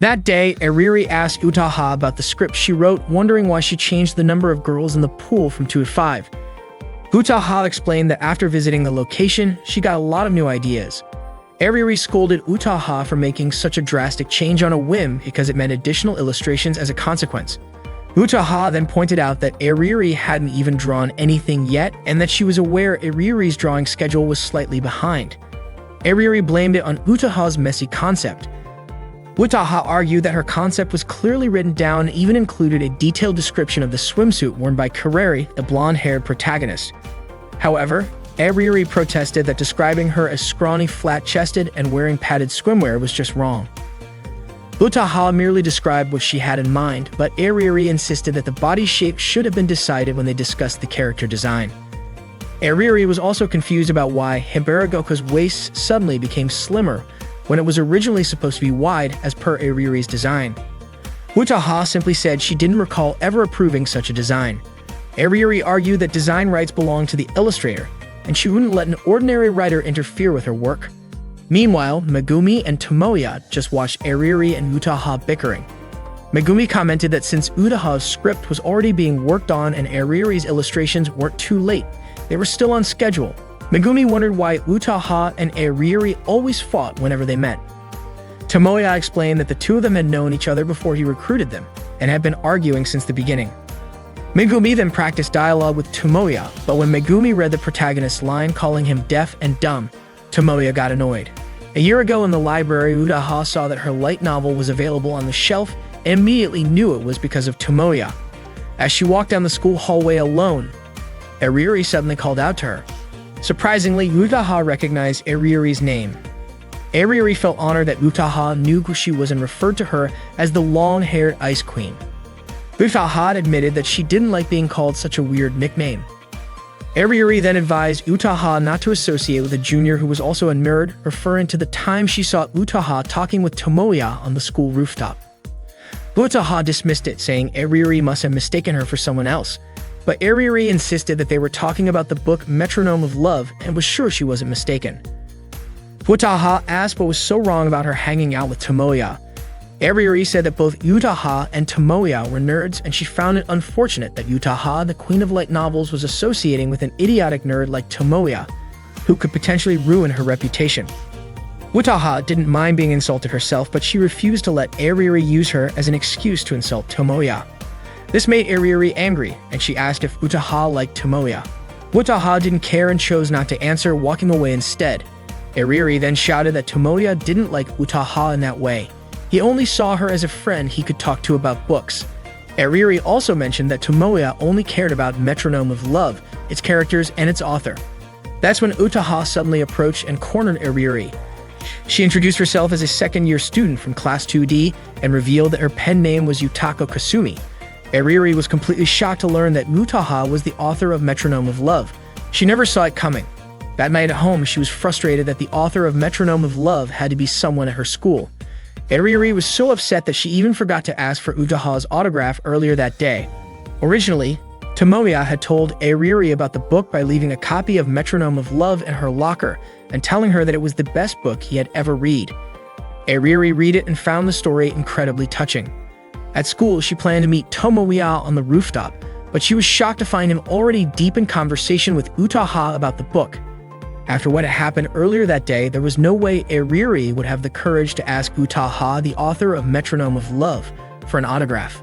That day, Eriri asked Utaha about the script she wrote, wondering why she changed the number of girls in the pool from 2 to 5. Utaha explained that after visiting the location, she got a lot of new ideas. Eriri scolded Utaha for making such a drastic change on a whim because it meant additional illustrations as a consequence. Utaha then pointed out that Eriri hadn't even drawn anything yet and that she was aware Eriri's drawing schedule was slightly behind. Eriri blamed it on Utaha's messy concept. Utaha argued that her concept was clearly written down and even included a detailed description of the swimsuit worn by Kareri, the blonde-haired protagonist. However, Eriri protested that describing her as scrawny, flat-chested, and wearing padded swimwear was just wrong. Utaha merely described what she had in mind, but Eriri insisted that the body shape should have been decided when they discussed the character design. Eriri was also confused about why Hibaragoka's waist suddenly became slimmer when it was originally supposed to be wide as per Eriri's design. Utaha simply said she didn't recall ever approving such a design. Eriri argued that design rights belonged to the illustrator, and she wouldn't let an ordinary writer interfere with her work. Meanwhile, Megumi and Tomoya just watched Eriri and Utaha bickering. Megumi commented that since Utaha's script was already being worked on and Eriri's illustrations weren't too late, they were still on schedule. Megumi wondered why Utaha and Eriri always fought whenever they met. Tomoya explained that the two of them had known each other before he recruited them, and had been arguing since the beginning. Megumi then practiced dialogue with Tomoya, but when Megumi read the protagonist's line calling him deaf and dumb, Tomoya got annoyed. A year ago in the library, Utaha saw that her light novel was available on the shelf and immediately knew it was because of Tomoya. As she walked down the school hallway alone, Eriri suddenly called out to her. Surprisingly, Utaha recognized Eriri's name. Eriri felt honored that Utaha knew who she was and referred to her as the long-haired Ice Queen. Utaha admitted that she didn't like being called such a weird nickname. Eriri then advised Utaha not to associate with a junior who was also a nerd, referring to the time she saw Utaha talking with Tomoya on the school rooftop. Utaha dismissed it, saying Eriri must have mistaken her for someone else, but Eriri insisted that they were talking about the book Metronome of Love and was sure she wasn't mistaken. Utaha asked what was so wrong about her hanging out with Tomoya. Eriri said that both Utaha and Tomoya were nerds, and she found it unfortunate that Utaha, the Queen of Light novels, was associating with an idiotic nerd like Tomoya, who could potentially ruin her reputation. Utaha didn't mind being insulted herself, but she refused to let Eriri use her as an excuse to insult Tomoya. This made Eriri angry, and she asked if Utaha liked Tomoya. Utaha didn't care and chose not to answer, walking away instead. Eriri then shouted that Tomoya didn't like Utaha in that way. He only saw her as a friend he could talk to about books. Eriri also mentioned that Tomoya only cared about Metronome of Love, its characters, and its author. That's when Utaha suddenly approached and cornered Eriri. She introduced herself as a second-year student from Class 2D and revealed that her pen name was Yutaka Kasumi. Eriri was completely shocked to learn that Utaha was the author of Metronome of Love. She never saw it coming. That night at home, she was frustrated that the author of Metronome of Love had to be someone at her school. Eriri was so upset that she even forgot to ask for Utaha's autograph earlier that day. Originally, Tomoya had told Eriri about the book by leaving a copy of Metronome of Love in her locker and telling her that it was the best book he had ever read. Eriri read it and found the story incredibly touching. At school, she planned to meet Tomoya on the rooftop, but she was shocked to find him already deep in conversation with Utaha about the book. After what had happened earlier that day, there was no way Eriri would have the courage to ask Utaha, the author of Metronome of Love, for an autograph.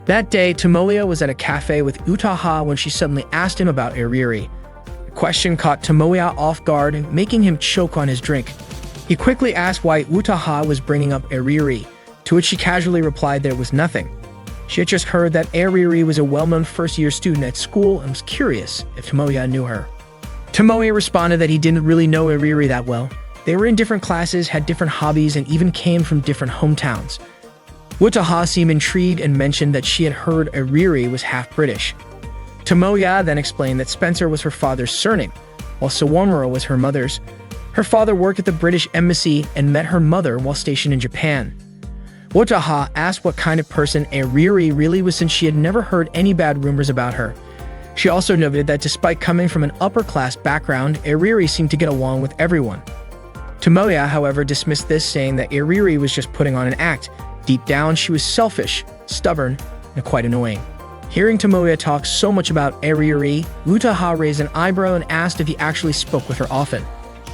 That day, Tomoya was at a cafe with Utaha when she suddenly asked him about Eriri. The question caught Tomoya off guard, making him choke on his drink. He quickly asked why Utaha was bringing up Eriri, to which she casually replied that it was nothing. She had just heard that Eriri was a well-known first-year student at school and was curious if Tomoya knew her. Tomoya responded that he didn't really know Eriri that well. They were in different classes, had different hobbies, and even came from different hometowns. Utaha seemed intrigued and mentioned that she had heard Eriri was half British. Tomoya then explained that Spencer was her father's surname, while Sawamura was her mother's. Her father worked at the British Embassy and met her mother while stationed in Japan. Utaha asked what kind of person Eriri really was since she had never heard any bad rumors about her. She also noted that despite coming from an upper-class background, Eriri seemed to get along with everyone. Tomoya, however, dismissed this, saying that Eriri was just putting on an act, Deep down, she was selfish, stubborn, and quite annoying. Hearing Tomoya talk so much about Eryuri, Utaha raised an eyebrow and asked if he actually spoke with her often.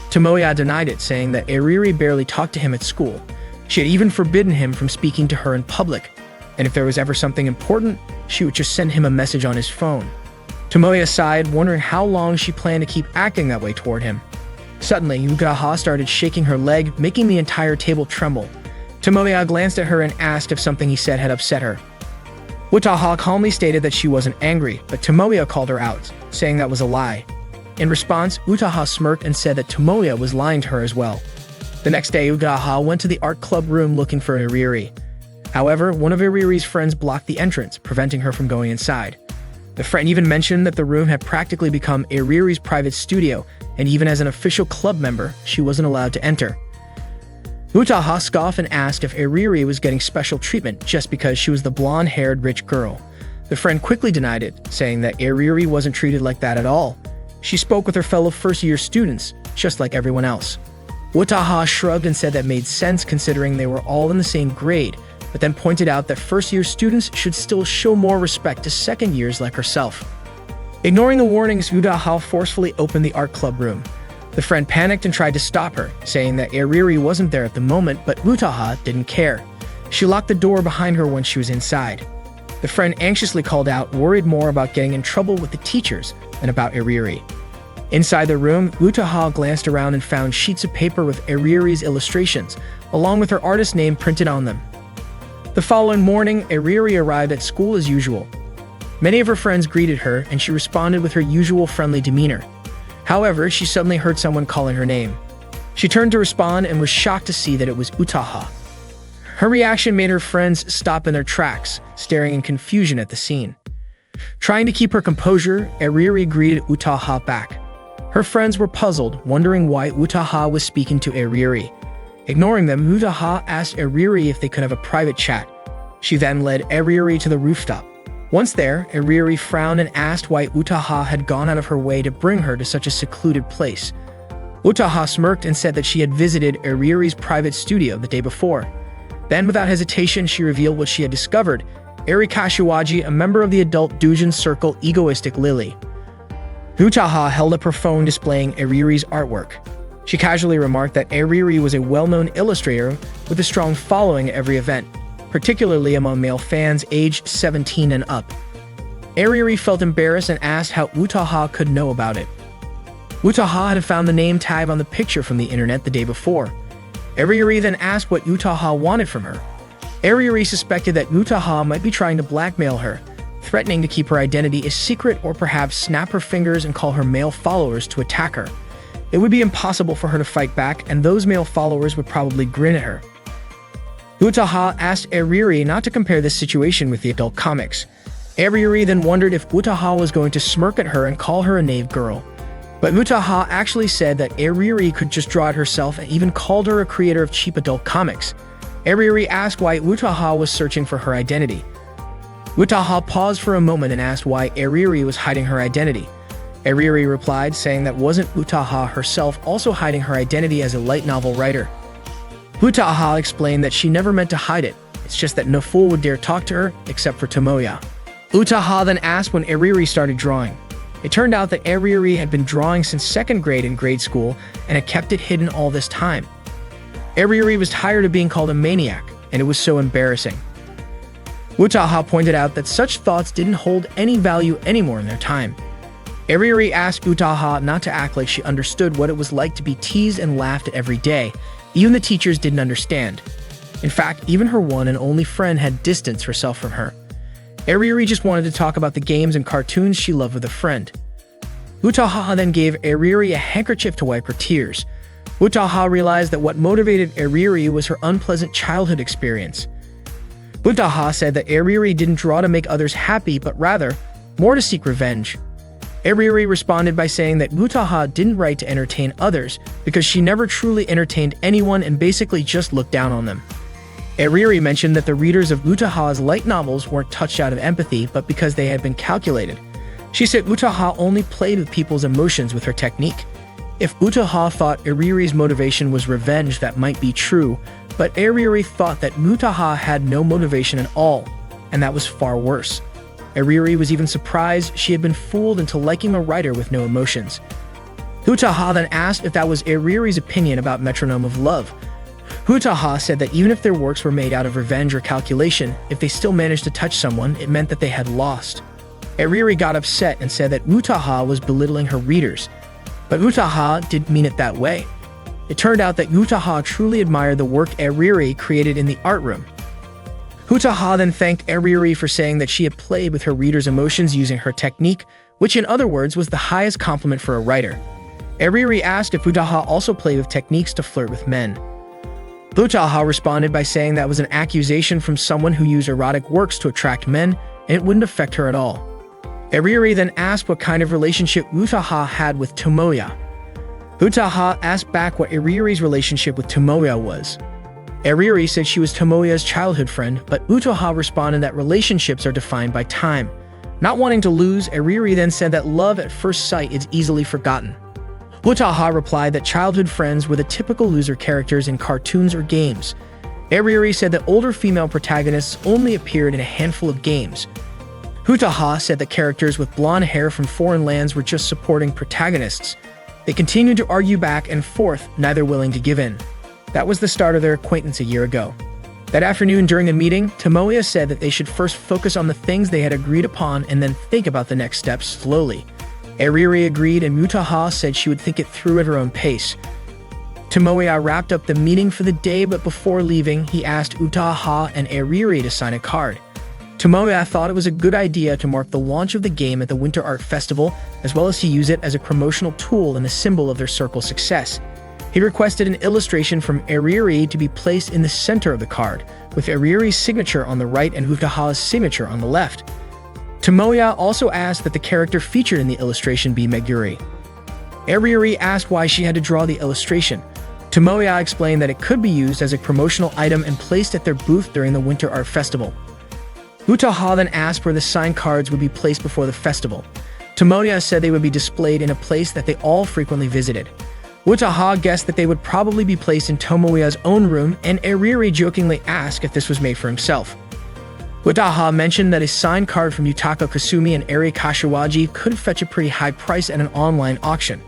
Tomoya denied it, saying that Eryuri barely talked to him at school. She had even forbidden him from speaking to her in public, and if there was ever something important, she would just send him a message on his phone. Tomoya sighed, wondering how long she planned to keep acting that way toward him. Suddenly, Utaha started shaking her leg, making the entire table tremble. Tomoya glanced at her and asked if something he said had upset her. Utaha calmly stated that she wasn't angry, but Tomoya called her out, saying that was a lie. In response, Utaha smirked and said that Tomoya was lying to her as well. The next day, Utaha went to the art club room looking for Eryuri. However, one of Eryuri's friends blocked the entrance, preventing her from going inside. The friend even mentioned that the room had practically become Eryuri's private studio, and even as an official club member, she wasn't allowed to enter. Utaha scoffed and asked if Eryuri was getting special treatment just because she was the blonde-haired rich girl. The friend quickly denied it, saying that Eryuri wasn't treated like that at all. She spoke with her fellow first-year students, just like everyone else. Utaha shrugged and said that made sense considering they were all in the same grade, but then pointed out that first-year students should still show more respect to second years like herself. Ignoring the warnings, Utaha forcefully opened the art club room. The friend panicked and tried to stop her, saying that Eryuri wasn't there at the moment, but Utaha didn't care. She locked the door behind her when she was inside. The friend anxiously called out, worried more about getting in trouble with the teachers than about Eryuri. Inside the room, Utaha glanced around and found sheets of paper with Eryuri's illustrations, along with her artist name printed on them. The following morning, Eryuri arrived at school as usual. Many of her friends greeted her, and she responded with her usual friendly demeanor. However, she suddenly heard someone calling her name. She turned to respond and was shocked to see that it was Utaha. Her reaction made her friends stop in their tracks, staring in confusion at the scene. Trying to keep her composure, Eryuri greeted Utaha back. Her friends were puzzled, wondering why Utaha was speaking to Eryuri. Ignoring them, Utaha asked Eryuri if they could have a private chat. She then led Eryuri to the rooftop. Once there, Eryuri frowned and asked why Utaha had gone out of her way to bring her to such a secluded place. Utaha smirked and said that she had visited Eryuri's private studio the day before. Then, without hesitation, she revealed what she had discovered: Eri Kashiwagi, a member of the adult Doujin circle Egoistic Lily. Utaha held up her phone displaying Eryuri's artwork. She casually remarked that Eryuri was a well-known illustrator with a strong following at every event, particularly among male fans aged 17 and up. Eryuri felt embarrassed and asked how Utaha could know about it. Utaha had found the name tag on the picture from the internet the day before. Eryuri then asked what Utaha wanted from her. Eryuri suspected that Utaha might be trying to blackmail her, threatening to keep her identity a secret or perhaps snap her fingers and call her male followers to attack her. It would be impossible for her to fight back, and those male followers would probably grin at her. Utaha asked Eryuri not to compare this situation with the adult comics. Eryuri then wondered if Utaha was going to smirk at her and call her a knave girl. But Utaha actually said that Eryuri could just draw it herself and even called her a creator of cheap adult comics. Eryuri asked why Utaha was searching for her identity. Utaha paused for a moment and asked why Eryuri was hiding her identity. Eryuri replied, saying that wasn't Utaha herself also hiding her identity as a light novel writer. Utaha explained that she never meant to hide it, it's just that no fool would dare talk to her, except for Tomoya. Utaha then asked when Eryuri started drawing. It turned out that Eryuri had been drawing since second grade in grade school and had kept it hidden all this time. Eryuri was tired of being called a maniac, and it was so embarrassing. Utaha pointed out that such thoughts didn't hold any value anymore in their time. Eryuri asked Utaha not to act like she understood what it was like to be teased and laughed at every day. Even the teachers didn't understand. In fact, even her one and only friend had distanced herself from her. Eryuri just wanted to talk about the games and cartoons she loved with a friend. Utaha then gave Eryuri a handkerchief to wipe her tears. Utaha realized that what motivated Eryuri was her unpleasant childhood experience. Utaha said that Eryuri didn't draw to make others happy, but rather, more to seek revenge. Eryuri responded by saying that Utaha didn't write to entertain others because she never truly entertained anyone and basically just looked down on them. Eryuri mentioned that the readers of Utaha's light novels weren't touched out of empathy, but because they had been calculated. She said Utaha only played with people's emotions with her technique. If Utaha thought Eriri's motivation was revenge, that might be true, but Eriri thought that Utaha had no motivation at all, and that was far worse. Eriri was even surprised she had been fooled into liking a writer with no emotions. Utaha then asked if that was Eriri's opinion about Metronome of Love. Utaha said that even if their works were made out of revenge or calculation, if they still managed to touch someone, it meant that they had lost. Eriri got upset and said that Utaha was belittling her readers. But Utaha didn't mean it that way. It turned out that Utaha truly admired the work Eriri created in the art room. Utaha then thanked Eriri for saying that she had played with her readers' emotions using her technique, which in other words was the highest compliment for a writer. Eriri asked if Utaha also played with techniques to flirt with men. Utaha responded by saying that was an accusation from someone who used erotic works to attract men, and it wouldn't affect her at all. Eriri then asked what kind of relationship Utaha had with Tomoya. Utaha asked back what Eriri's relationship with Tomoya was. Eriri said she was Tomoya's childhood friend, but Utaha responded that relationships are defined by time. Not wanting to lose, Eriri then said that love at first sight is easily forgotten. Utaha replied that childhood friends were the typical loser characters in cartoons or games. Eriri said that older female protagonists only appeared in a handful of games. Utaha said that characters with blonde hair from foreign lands were just supporting protagonists. They continued to argue back and forth, neither willing to give in. That was the start of their acquaintance a year ago. That afternoon during a meeting, Tomoya said that they should first focus on the things they had agreed upon and then think about the next steps slowly. Eriri agreed and Utaha said she would think it through at her own pace. Tomoya wrapped up the meeting for the day, but before leaving, he asked Utaha and Eriri to sign a card. Tomoya thought it was a good idea to mark the launch of the game at the Winter Art Festival, as well as to use it as a promotional tool and a symbol of their circle's success. He requested an illustration from Eriri to be placed in the center of the card, with Eriri's signature on the right and Utaha's signature on the left. Tomoya also asked that the character featured in the illustration be Meguri. Eriri asked why she had to draw the illustration. Tomoya explained that it could be used as a promotional item and placed at their booth during the Winter Art Festival. Utaha then asked where the signed cards would be placed before the festival. Tomoya said they would be displayed in a place that they all frequently visited. Utaha guessed that they would probably be placed in Tomoya's own room, and Eriri jokingly asked if this was made for himself. Utaha mentioned that a signed card from Yutaka Kasumi and Eri Kashiwagi could fetch a pretty high price at an online auction.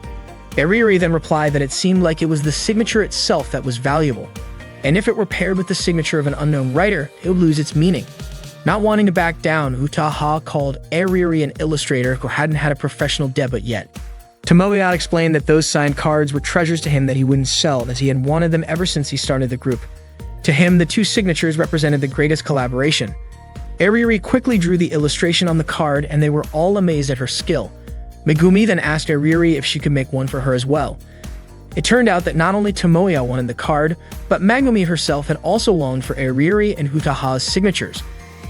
Eriri then replied that it seemed like it was the signature itself that was valuable, and if it were paired with the signature of an unknown writer, it would lose its meaning. Not wanting to back down, Utaha called Eriri an illustrator who hadn't had a professional debut yet. Tomoya explained that those signed cards were treasures to him that he wouldn't sell, as he had wanted them ever since he started the group. To him, the two signatures represented the greatest collaboration. Eriri quickly drew the illustration on the card, and they were all amazed at her skill. Megumi then asked Eriri if she could make one for her as well. It turned out that not only Tomoya wanted the card, but Megumi herself had also longed for Eriri and Utaha's signatures.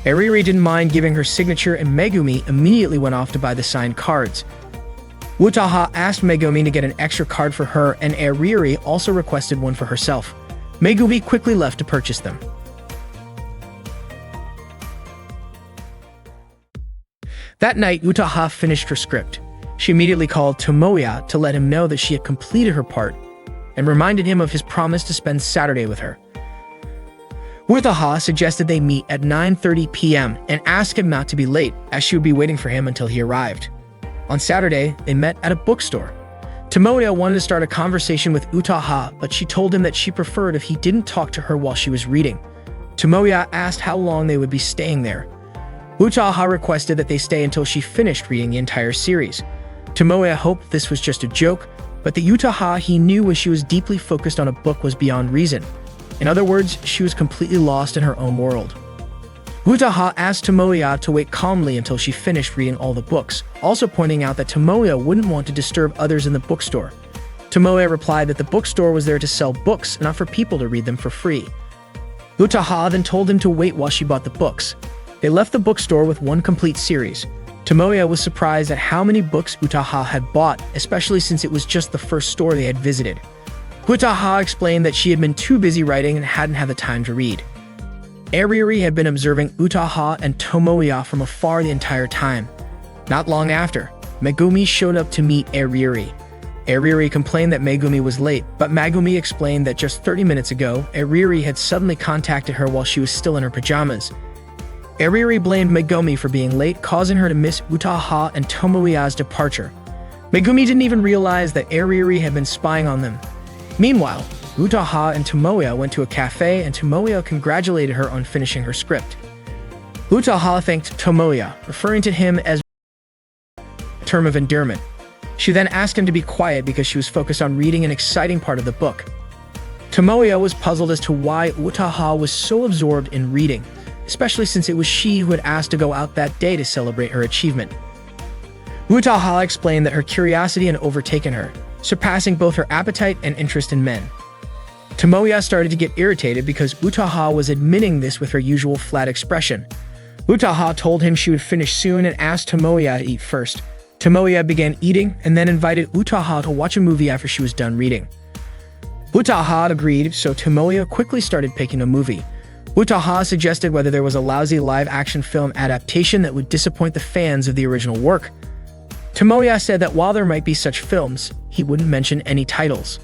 Eriri didn't mind giving her signature, and Megumi immediately went off to buy the signed cards. Utaha asked Megumi to get an extra card for her, and Eriri also requested one for herself. Megumi quickly left to purchase them. That night, Utaha finished her script. She immediately called Tomoya to let him know that she had completed her part, and reminded him of his promise to spend Saturday with her. Utaha suggested they meet at 9:30 p.m. and asked him not to be late, as she would be waiting for him until he arrived. On Saturday, they met at a bookstore. Tomoya wanted to start a conversation with Utaha, but she told him that she preferred if he didn't talk to her while she was reading. Tomoya asked how long they would be staying there. Utaha requested that they stay until she finished reading the entire series. Tomoya hoped this was just a joke, but the Utaha he knew when she was deeply focused on a book was beyond reason. In other words, she was completely lost in her own world. Utaha asked Tomoya to wait calmly until she finished reading all the books, also pointing out that Tomoya wouldn't want to disturb others in the bookstore. Tomoya replied that the bookstore was there to sell books, not for people to read them for free. Utaha then told him to wait while she bought the books. They left the bookstore with one complete series. Tomoya was surprised at how many books Utaha had bought, especially since it was just the first store they had visited. Utaha explained that she had been too busy writing and hadn't had the time to read. Eriri had been observing Utaha and Tomoya from afar the entire time. Not long after, Megumi showed up to meet Eriri. Eriri complained that Megumi was late, but Megumi explained that just 30 minutes ago, Eriri had suddenly contacted her while she was still in her pajamas. Eriri blamed Megumi for being late, causing her to miss Utaha and Tomoya's departure. Megumi didn't even realize that Eriri had been spying on them. Meanwhile, Utaha and Tomoya went to a cafe and Tomoya congratulated her on finishing her script. Utaha thanked Tomoya, referring to him as a term of endearment. She then asked him to be quiet because she was focused on reading an exciting part of the book. Tomoya was puzzled as to why Utaha was so absorbed in reading, especially since it was she who had asked to go out that day to celebrate her achievement. Utaha explained that her curiosity had overtaken her, surpassing both her appetite and interest in men. Tomoya started to get irritated because Utaha was admitting this with her usual flat expression. Utaha told him she would finish soon and asked Tomoya to eat first. Tomoya began eating and then invited Utaha to watch a movie after she was done reading. Utaha agreed, so Tomoya quickly started picking a movie. Utaha suggested whether there was a lousy live-action film adaptation that would disappoint the fans of the original work. Tomoya said that while there might be such films, he wouldn't mention any titles.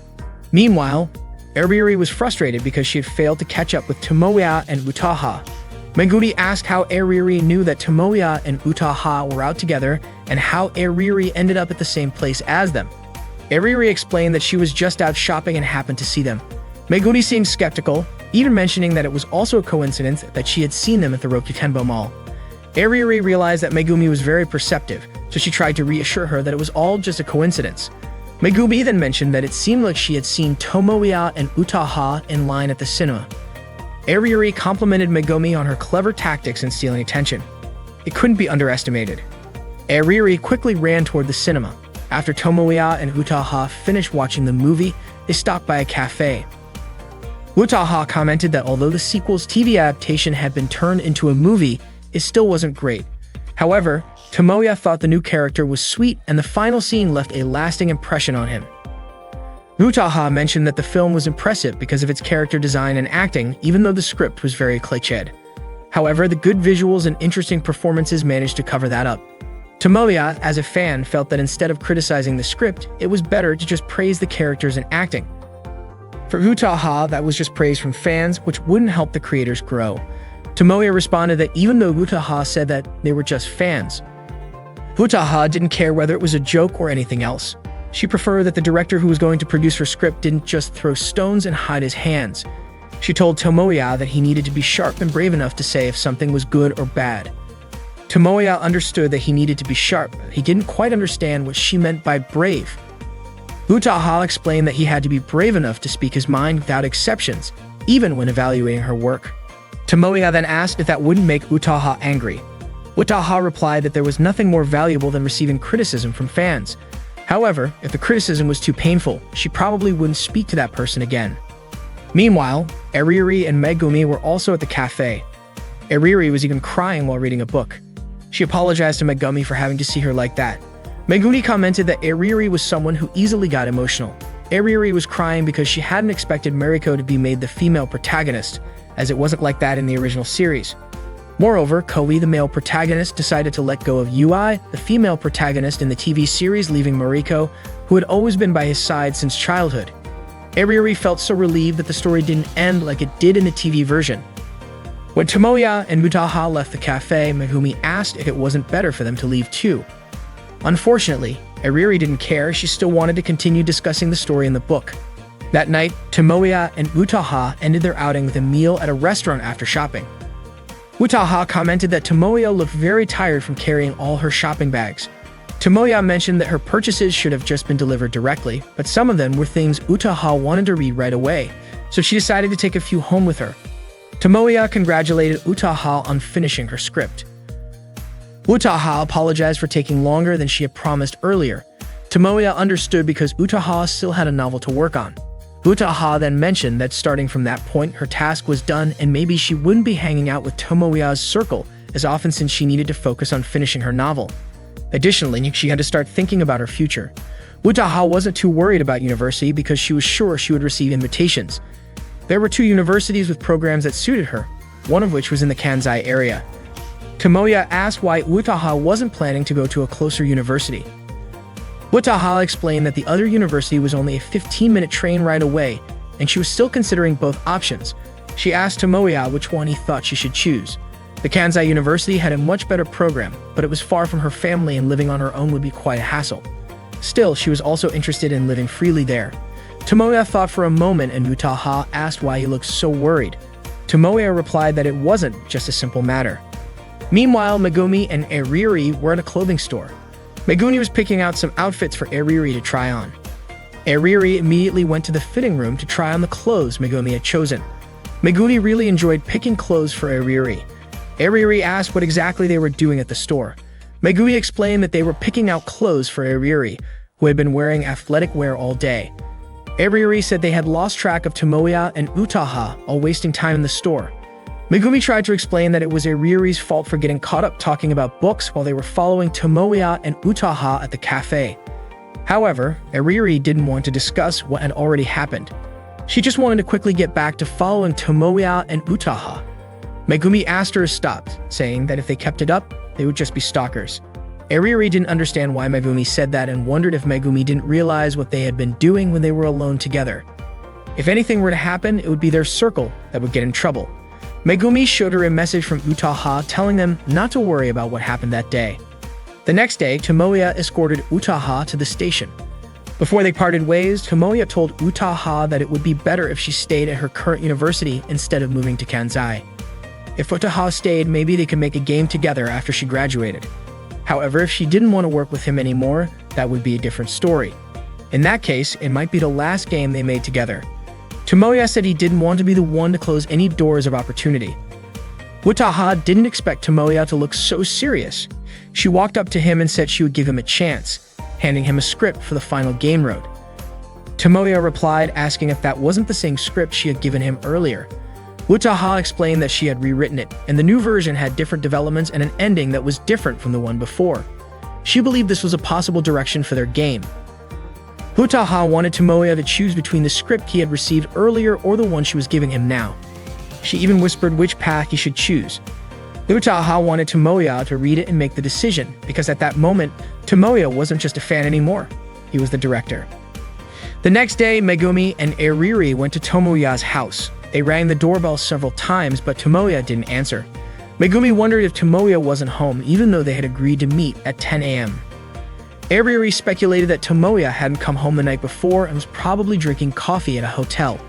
Meanwhile, Eriri was frustrated because she had failed to catch up with Tomoya and Utaha. Megumi asked how Eriri knew that Tomoya and Utaha were out together and how Eriri ended up at the same place as them. Eriri explained that she was just out shopping and happened to see them. Megumi seemed skeptical, even mentioning that it was also a coincidence that she had seen them at the Rokutenbo Mall. Eriri realized that Megumi was very perceptive, so she tried to reassure her that it was all just a coincidence. Megumi then mentioned that it seemed like she had seen Tomoya and Utaha in line at the cinema. Eriri complimented Megumi on her clever tactics in stealing attention. It couldn't be underestimated. Eriri quickly ran toward the cinema. After Tomoya and Utaha finished watching the movie, they stopped by a cafe. Utaha commented that although the sequel's TV adaptation had been turned into a movie, it still wasn't great. However, Tomoya thought the new character was sweet and the final scene left a lasting impression on him. Utaha mentioned that the film was impressive because of its character design and acting, even though the script was very cliched. However, the good visuals and interesting performances managed to cover that up. Tomoya, as a fan, felt that instead of criticizing the script, it was better to just praise the characters and acting. For Utaha, that was just praise from fans, which wouldn't help the creators grow. Tomoya responded that even though Utaha said that they were just fans, Utaha didn't care whether it was a joke or anything else. She preferred that the director who was going to produce her script didn't just throw stones and hide his hands. She told Tomoya that he needed to be sharp and brave enough to say if something was good or bad. Tomoya understood that he needed to be sharp, but he didn't quite understand what she meant by brave. Utaha explained that he had to be brave enough to speak his mind without exceptions, even when evaluating her work. Tomoya then asked if that wouldn't make Utaha angry. Utaha replied that there was nothing more valuable than receiving criticism from fans. However, if the criticism was too painful, she probably wouldn't speak to that person again. Meanwhile, Eriri and Megumi were also at the cafe. Eriri was even crying while reading a book. She apologized to Megumi for having to see her like that. Megumi commented that Eriri was someone who easily got emotional. Eriri was crying because she hadn't expected Mariko to be made the female protagonist, as it wasn't like that in the original series. Moreover, Koei, the male protagonist, decided to let go of Yui, the female protagonist in the TV series, leaving Mariko, who had always been by his side since childhood. Eriri felt so relieved that the story didn't end like it did in the TV version. When Tomoya and Utaha left the cafe, Megumi asked if it wasn't better for them to leave too. Unfortunately, Eriri didn't care. She still wanted to continue discussing the story in the book. That night, Tomoya and Utaha ended their outing with a meal at a restaurant after shopping. Utaha commented that Tomoya looked very tired from carrying all her shopping bags. Tomoya mentioned that her purchases should have just been delivered directly, but some of them were things Utaha wanted to read right away, so she decided to take a few home with her. Tomoya congratulated Utaha on finishing her script. Utaha apologized for taking longer than she had promised earlier. Tomoya understood because Utaha still had a novel to work on. Utaha then mentioned that starting from that point, her task was done and maybe she wouldn't be hanging out with Tomoya's circle as often since she needed to focus on finishing her novel. Additionally, she had to start thinking about her future. Utaha wasn't too worried about university because she was sure she would receive invitations. There were 2 universities with programs that suited her, one of which was in the Kansai area. Tomoya asked why Utaha wasn't planning to go to a closer university. Utaha explained that the other university was only a 15-minute train ride away, and she was still considering both options. She asked Tomoya which one he thought she should choose. The Kansai University had a much better program, but it was far from her family and living on her own would be quite a hassle. Still, she was also interested in living freely there. Tomoya thought for a moment and Utaha asked why he looked so worried. Tomoya replied that it wasn't just a simple matter. Meanwhile, Megumi and Eriri were at a clothing store. Megumi was picking out some outfits for Eriri to try on. Eriri immediately went to the fitting room to try on the clothes Megumi had chosen. Megumi really enjoyed picking clothes for Eriri. Eriri asked what exactly they were doing at the store. Megumi explained that they were picking out clothes for Eriri, who had been wearing athletic wear all day. Eriri said they had lost track of Tomoya and Utaha, all wasting time in the store. Megumi tried to explain that it was Eriri's fault for getting caught up talking about books while they were following Tomoya and Utaha at the cafe. However, Eriri didn't want to discuss what had already happened. She just wanted to quickly get back to following Tomoya and Utaha. Megumi asked her to stop, saying that if they kept it up, they would just be stalkers. Eriri didn't understand why Megumi said that and wondered if Megumi didn't realize what they had been doing when they were alone together. If anything were to happen, it would be their circle that would get in trouble. Megumi showed her a message from Utaha telling them not to worry about what happened that day. The next day, Tomoya escorted Utaha to the station. Before they parted ways, Tomoya told Utaha that it would be better if she stayed at her current university instead of moving to Kansai. If Utaha stayed, maybe they could make a game together after she graduated. However, if she didn't want to work with him anymore, that would be a different story. In that case, it might be the last game they made together. Tomoya said he didn't want to be the one to close any doors of opportunity. Utaha didn't expect Tomoya to look so serious. She walked up to him and said she would give him a chance, handing him a script for the final game road. Tomoya replied, asking if that wasn't the same script she had given him earlier. Utaha explained that she had rewritten it, and the new version had different developments and an ending that was different from the one before. She believed this was a possible direction for their game. Utaha wanted Tomoya to choose between the script he had received earlier or the one she was giving him now. She even whispered which path he should choose. Utaha wanted Tomoya to read it and make the decision, because at that moment, Tomoya wasn't just a fan anymore. He was the director. The next day, Megumi and Eriri went to Tomoya's house. They rang the doorbell several times, but Tomoya didn't answer. Megumi wondered if Tomoya wasn't home, even though they had agreed to meet at 10 a.m. Eriri speculated that Tomoya hadn't come home the night before and was probably drinking coffee at a hotel.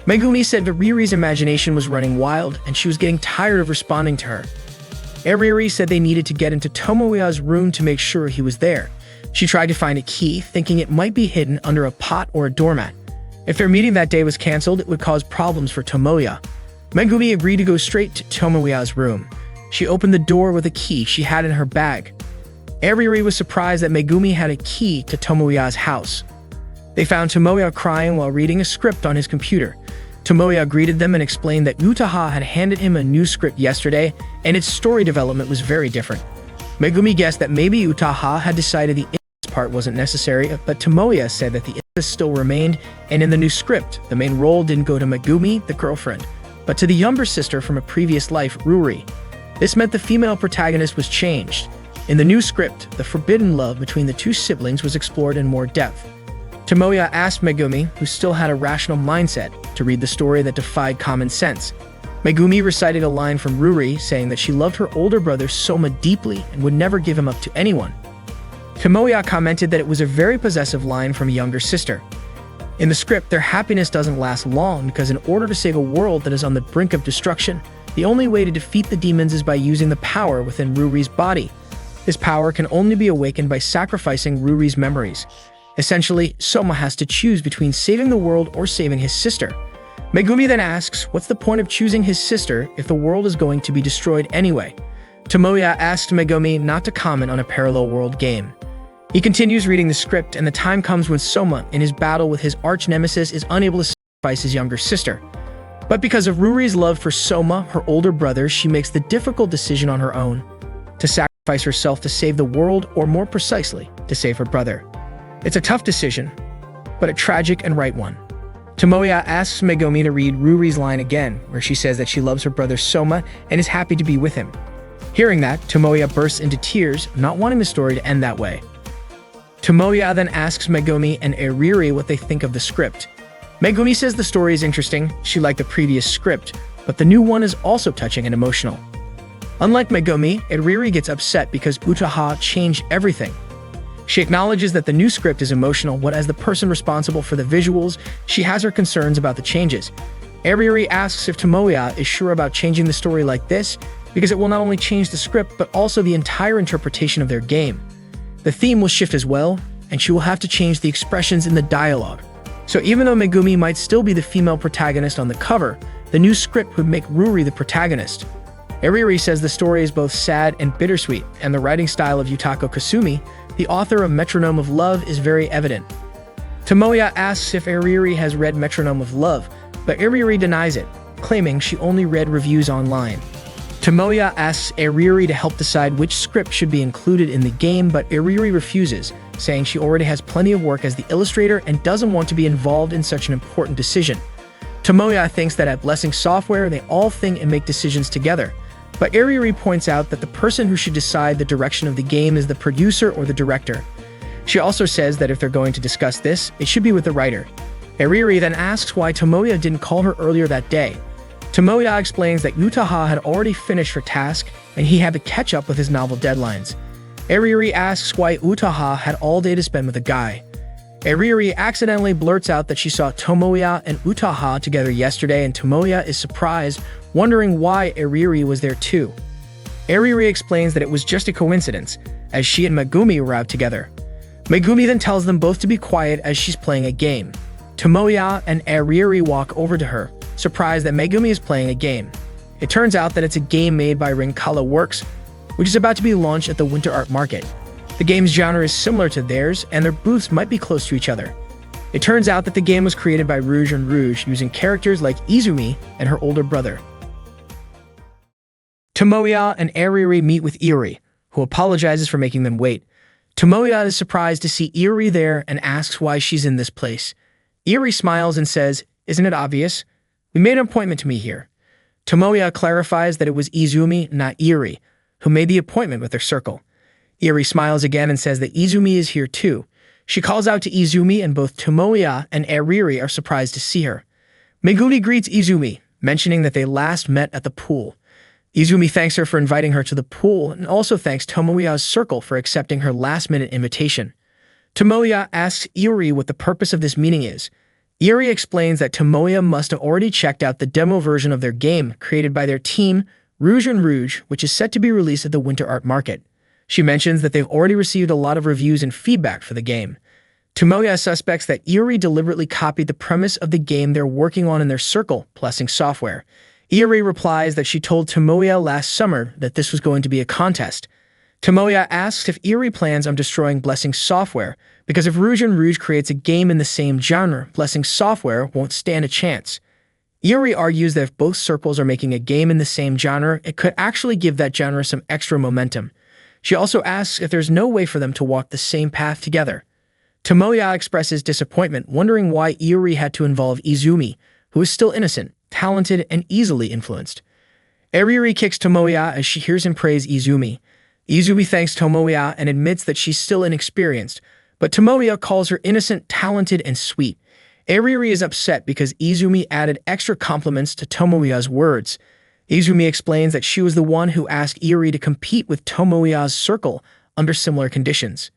Megumi said Eriri's imagination was running wild, and she was getting tired of responding to her. Eriri said they needed to get into Tomoya's room to make sure he was there. She tried to find a key, thinking it might be hidden under a pot or a doormat. If their meeting that day was cancelled, it would cause problems for Tomoya. Megumi agreed to go straight to Tomoya's room. She opened the door with a key she had in her bag. Eriri was surprised that Megumi had a key to Tomoya's house. They found Tomoya crying while reading a script on his computer. Tomoya greeted them and explained that Utaha had handed him a new script yesterday, and its story development was very different. Megumi guessed that maybe Utaha had decided the incest part wasn't necessary, but Tomoya said that the incest still remained, and in the new script, the main role didn't go to Megumi, the girlfriend, but to the younger sister from a previous life, Ruri. This meant the female protagonist was changed. In the new script, the forbidden love between the two siblings was explored in more depth. Tomoya asked Megumi, who still had a rational mindset, to read the story that defied common sense. Megumi recited a line from Ruri saying that she loved her older brother Soma deeply and would never give him up to anyone. Tomoya commented that it was a very possessive line from a younger sister. In the script, their happiness doesn't last long because in order to save a world that is on the brink of destruction, the only way to defeat the demons is by using the power within Ruri's body. This power can only be awakened by sacrificing Ruri's memories. Essentially, Soma has to choose between saving the world or saving his sister. Megumi then asks, what's the point of choosing his sister if the world is going to be destroyed anyway? Tomoya asks Megumi not to comment on a parallel world game. He continues reading the script, and the time comes when Soma, in his battle with his arch-nemesis, is unable to sacrifice his younger sister. But because of Ruri's love for Soma, her older brother, she makes the difficult decision on her own to sacrifice herself to save the world, or more precisely, to save her brother. It's a tough decision, but a tragic and right one. Tomoya asks Megumi to read Ruri's line again, where she says that she loves her brother Soma and is happy to be with him. Hearing that, Tomoya bursts into tears, not wanting the story to end that way. Tomoya then asks Megumi and Eriri what they think of the script. Megumi says the story is interesting, she liked the previous script, but the new one is also touching and emotional. Unlike Megumi, Eriri gets upset because Utaha changed everything. She acknowledges that the new script is emotional, but as the person responsible for the visuals, she has her concerns about the changes. Eriri asks if Tomoya is sure about changing the story like this, because it will not only change the script, but also the entire interpretation of their game. The theme will shift as well, and she will have to change the expressions in the dialogue. So even though Megumi might still be the female protagonist on the cover, the new script would make Ruri the protagonist. Eriri says the story is both sad and bittersweet, and the writing style of Yutaka Kasumi, the author of Metronome of Love, is very evident. Tomoya asks if Eriri has read Metronome of Love, but Eriri denies it, claiming she only read reviews online. Tomoya asks Eriri to help decide which script should be included in the game, but Eriri refuses, saying she already has plenty of work as the illustrator and doesn't want to be involved in such an important decision. Tomoya thinks that at Blessing Software, they all think and make decisions together. But Eriri points out that the person who should decide the direction of the game is the producer or the director. She also says that if they're going to discuss this, it should be with the writer. Eriri then asks why Tomoya didn't call her earlier that day. Tomoya explains that Utaha had already finished her task and he had to catch up with his novel deadlines. Eriri asks why Utaha had all day to spend with a guy. Eriri accidentally blurts out that she saw Tomoya and Utaha together yesterday, and Tomoya is surprised, wondering why Eriri was there too. Eriri explains that it was just a coincidence, as she and Megumi were out together. Megumi then tells them both to be quiet as she's playing a game. Tomoya and Eriri walk over to her, surprised that Megumi is playing a game. It turns out that it's a game made by Rincala Works, which is about to be launched at the Winter Art Market. The game's genre is similar to theirs, and their booths might be close to each other. It turns out that the game was created by Rouge and Rouge using characters like Izumi and her older brother. Tomoya and Eriri meet with Iri, who apologizes for making them wait. Tomoya is surprised to see Iri there and asks why she's in this place. Iri smiles and says, "Isn't it obvious? We made an appointment to meet here." Tomoya clarifies that it was Izumi, not Iri, who made the appointment with their circle. Iri smiles again and says that Izumi is here too. She calls out to Izumi, and both Tomoya and Eriri are surprised to see her. Megumi greets Izumi, mentioning that they last met at the pool. Izumi thanks her for inviting her to the pool and also thanks Tomoya's circle for accepting her last-minute invitation. Tomoya asks Iri what the purpose of this meeting is. Iri explains that Tomoya must have already checked out the demo version of their game created by their team, Rouge and Rouge, which is set to be released at the Winter Art Market. She mentions that they've already received a lot of reviews and feedback for the game. Tomoya suspects that Iri deliberately copied the premise of the game they're working on in their circle, Blessing Software. Iri replies that she told Tomoya last summer that this was going to be a contest. Tomoya asks if Iri plans on destroying Blessing Software, because if Rouge and Rouge creates a game in the same genre, Blessing Software won't stand a chance. Iri argues that if both circles are making a game in the same genre, it could actually give that genre some extra momentum. She also asks if there's no way for them to walk the same path together. Tomoya expresses disappointment, wondering why Iri had to involve Izumi, who is still innocent, talented, and easily influenced. Eriri kicks Tomoya as she hears him praise Izumi. Izumi thanks Tomoya and admits that she's still inexperienced, but Tomoya calls her innocent, talented, and sweet. Eriri is upset because Izumi added extra compliments to Tomoya's words. Izumi explains that she was the one who asked Iri to compete with Tomoya's circle under similar conditions.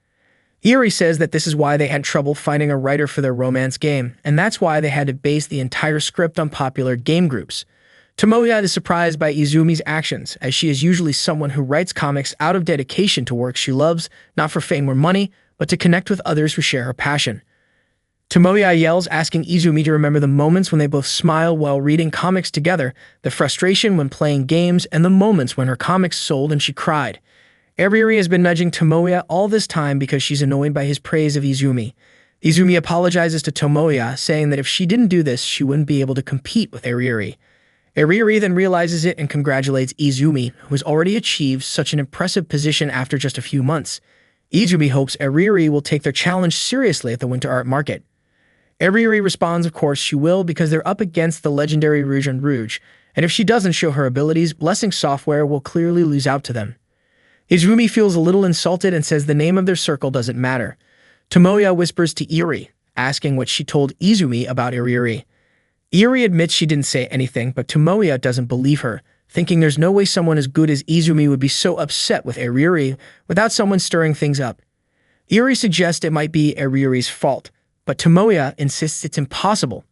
Iri says that this is why they had trouble finding a writer for their romance game, and that's why they had to base the entire script on popular game groups. Tomoya is surprised by Izumi's actions, as she is usually someone who writes comics out of dedication to work she loves, not for fame or money, but to connect with others who share her passion. Tomoya yells, asking Izumi to remember the moments when they both smile while reading comics together, the frustration when playing games, and the moments when her comics sold and she cried. Eriri has been nudging Tomoya all this time because she's annoyed by his praise of Izumi. Izumi apologizes to Tomoya, saying that if she didn't do this, she wouldn't be able to compete with Eriri. Eriri then realizes it and congratulates Izumi, who has already achieved such an impressive position after just a few months. Izumi hopes Eriri will take their challenge seriously at the Winter Art Market. Eriri responds of course she will, because they're up against the legendary Rouge and Rouge, and if she doesn't show her abilities, Blessing Software will clearly lose out to them. Izumi feels a little insulted and says the name of their circle doesn't matter. Tomoya whispers to Eri, asking what she told Izumi about Eri. Eri admits she didn't say anything, but Tomoya doesn't believe her, thinking there's no way someone as good as Izumi would be so upset with Eri without someone stirring things up. Eri suggests it might be Eri's fault, but Tomoya insists it's impossible.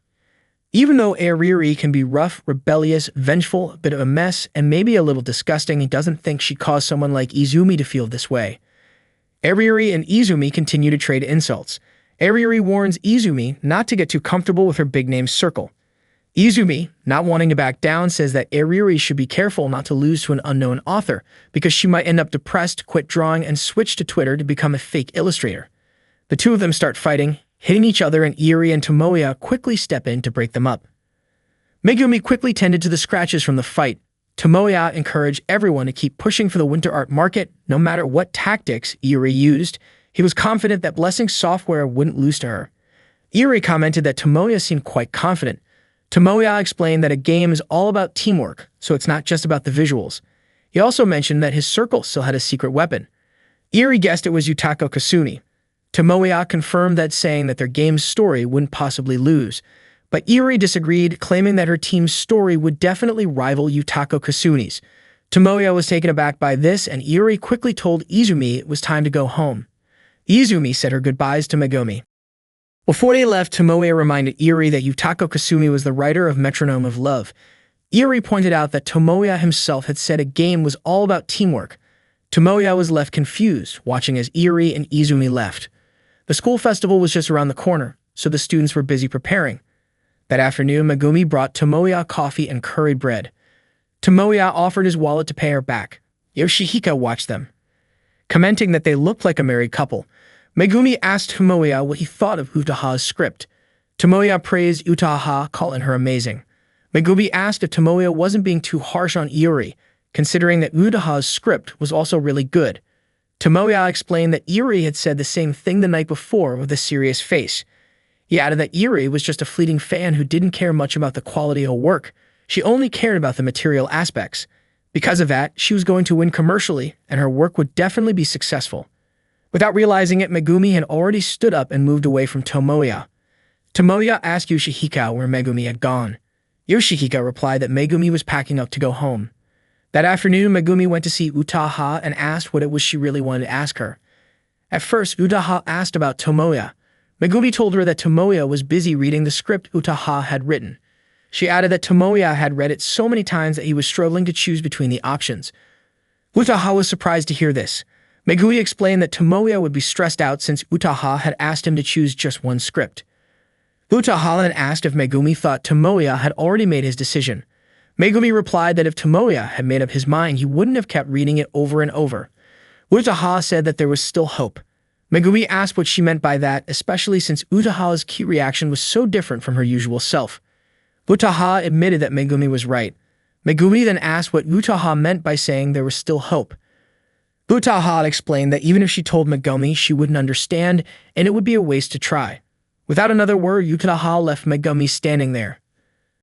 Even though Eri can be rough, rebellious, vengeful, a bit of a mess, and maybe a little disgusting, he doesn't think she caused someone like Izumi to feel this way. Eri and Izumi continue to trade insults. Eri warns Izumi not to get too comfortable with her big-name circle. Izumi, not wanting to back down, says that Eri should be careful not to lose to an unknown author because she might end up depressed, quit drawing, and switch to Twitter to become a fake illustrator. The two of them start fighting, hitting each other, and Eri and Tomoya quickly step in to break them up. Megumi quickly tended to the scratches from the fight. Tomoya encouraged everyone to keep pushing for the winter art market, no matter what tactics Eri used. He was confident that Blessing Software wouldn't lose to her. Eri commented that Tomoya seemed quite confident. Tomoya explained that a game is all about teamwork, so it's not just about the visuals. He also mentioned that his circle still had a secret weapon. Eri guessed it was Yutaka Kasumi. Tomoya confirmed that, saying that their game's story wouldn't possibly lose. But Eri disagreed, claiming that her team's story would definitely rival Yutaka Kasumi's. Tomoya was taken aback by this, and Eri quickly told Izumi it was time to go home. Izumi said her goodbyes to Megumi. Before they left, Tomoya reminded Eri that Yutaka Kasumi was the writer of Metronome of Love. Eri pointed out that Tomoya himself had said a game was all about teamwork. Tomoya was left confused, watching as Eri and Izumi left. The school festival was just around the corner, so the students were busy preparing. That afternoon, Megumi brought Tomoya coffee and curried bread. Tomoya offered his wallet to pay her back. Yoshihiko watched them, commenting that they looked like a married couple. Megumi asked Tomoya what he thought of Utaha's script. Tomoya praised Utaha, calling her amazing. Megumi asked if Tomoya wasn't being too harsh on Eri, considering that Utaha's script was also really good. Tomoya explained that Eri had said the same thing the night before with a serious face. He added that Eri was just a fleeting fan who didn't care much about the quality of work. She only cared about the material aspects. Because of that, she was going to win commercially, and her work would definitely be successful. Without realizing it, Megumi had already stood up and moved away from Tomoya. Tomoya asked Yoshihiko where Megumi had gone. Yoshihiko replied that Megumi was packing up to go home. That afternoon, Megumi went to see Utaha and asked what it was she really wanted to ask her. At first, Utaha asked about Tomoya. Megumi told her that Tomoya was busy reading the script Utaha had written. She added that Tomoya had read it so many times that he was struggling to choose between the options. Utaha was surprised to hear this. Megumi explained that Tomoya would be stressed out since Utaha had asked him to choose just one script. Utaha then asked if Megumi thought Tomoya had already made his decision. Megumi replied that if Tomoya had made up his mind, he wouldn't have kept reading it over and over. Utaha said that there was still hope. Megumi asked what she meant by that, especially since Utaha's cute reaction was so different from her usual self. Utaha admitted that Megumi was right. Megumi then asked what Utaha meant by saying there was still hope. Utaha explained that even if she told Megumi, she wouldn't understand, and it would be a waste to try. Without another word, Utaha left Megumi standing there.